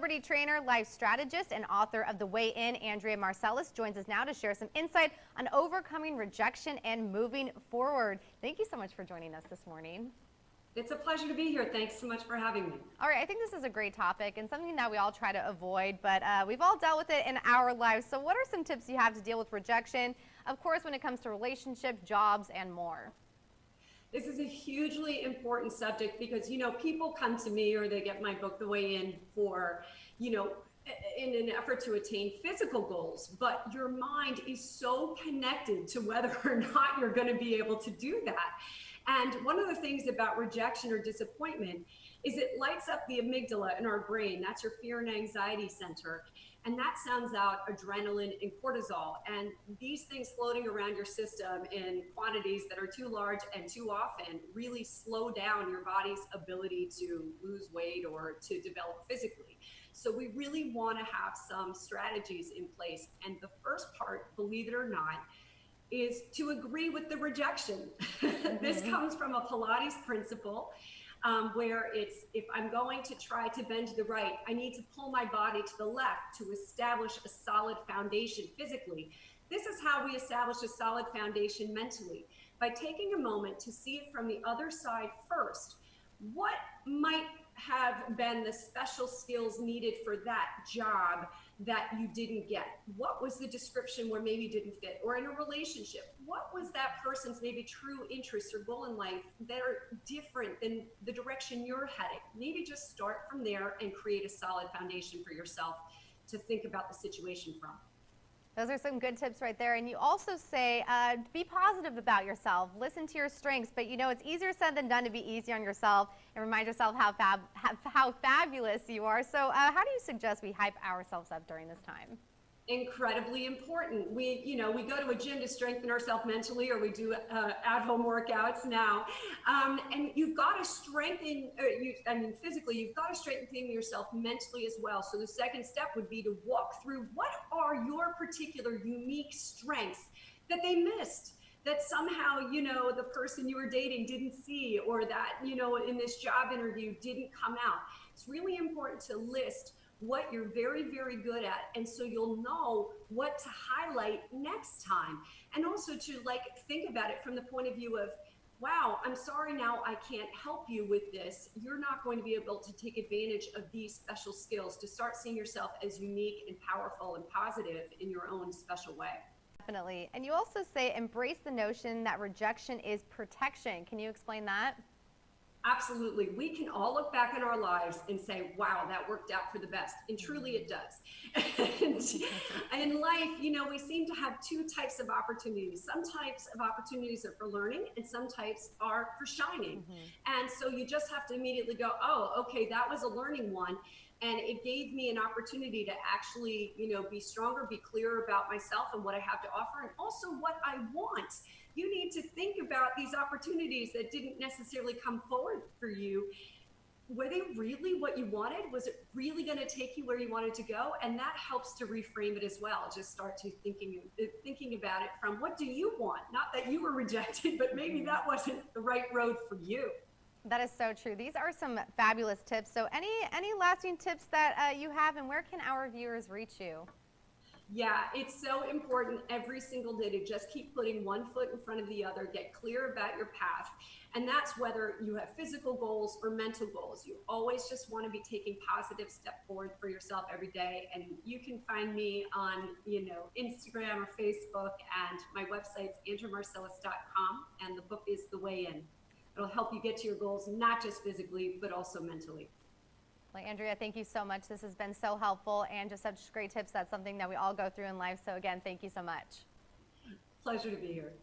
Celebrity trainer, life strategist, and author of The Way In, Andrea Marcellus, joins us now to share some insight on overcoming rejection and moving forward. Thank you so much for joining us this morning. It's a pleasure to be here. Thanks so much for having me. All right, I think this is a great topic and something that we all try to avoid, but we've all dealt with it in our lives. So what are some tips you have to deal with rejection, of course, when it comes to relationships, jobs, and more? This is a hugely important subject because, people come to me or they get my book, The Way In, for, in an effort to attain physical goals, but your mind is so connected to whether or not you're going to be able to do that. And one of the things about rejection or disappointment is it lights up the amygdala in our brain. That's your fear and anxiety center. And that sounds out adrenaline and cortisol. And these things floating around your system in quantities that are too large and too often really slow down your body's ability to lose weight or to develop physically. So we really want to have some strategies in place. And the first part, believe it or not, is to agree with the rejection. This comes from a Pilates principle where it's, if I'm going to try to bend to the right, I need to pull my body to the left to establish a solid foundation physically. This is how we establish a solid foundation mentally, by taking a moment to see it from the other side first. What might have been the special skills needed for that job that you didn't get? What was the description where maybe didn't fit? Or in a relationship, what was that person's maybe true interests or goal in life that are different than the direction you're heading? Maybe just start from there and create a solid foundation for yourself to think about the situation from. Those are some good tips right there. And you also say, be positive about yourself, listen to your strengths, but it's easier said than done to be easy on yourself and remind yourself how fabulous you are. So how do you suggest we hype ourselves up during this time? Incredibly important. We go to a gym to strengthen ourselves mentally, or we do at-home workouts now. And you've got to strengthen, physically, you've got to strengthen yourself mentally as well. So the second step would be to walk through what are your particular unique strengths that they missed, that somehow, the person you were dating didn't see, or that, in this job interview didn't come out. It's really important to list what you're very, very good at. And so you'll know what to highlight next time. And also to think about it from the point of view of, wow, I'm sorry, now I can't help you with this. You're not going to be able to take advantage of these special skills, to start seeing yourself as unique and powerful and positive in your own special way. Definitely. And you also say, embrace the notion that rejection is protection. Can you explain that? Absolutely. We can all look back in our lives and say, wow, that worked out for the best. And truly it does. And in life, we seem to have two types of opportunities. Some types of opportunities are for learning and some types are for shining. And so you just have to immediately go, oh, okay, that was a learning one. And it gave me an opportunity to actually, be stronger, be clearer about myself and what I have to offer, and also what I want. You need to think about these opportunities that didn't necessarily come forward for you. Were they really what you wanted? Was it really going to take you where you wanted to go? And that helps to reframe it as well. Just start to thinking about it from, what do you want? Not that you were rejected, but maybe that wasn't the right road for you. That is so true. These are some fabulous tips. So any lasting tips that you have, and where can our viewers reach you? Yeah, it's so important every single day to just keep putting one foot in front of the other, get clear about your path. And that's whether you have physical goals or mental goals. You always just want to be taking positive step forward for yourself every day. And you can find me on, Instagram or Facebook, and my website's andreamarcellus.com, and the book is The Way In. It'll help you get to your goals, not just physically, but also mentally. Well, Andrea, thank you so much. This has been so helpful and just such great tips. That's something that we all go through in life. So again, thank you so much. Pleasure to be here.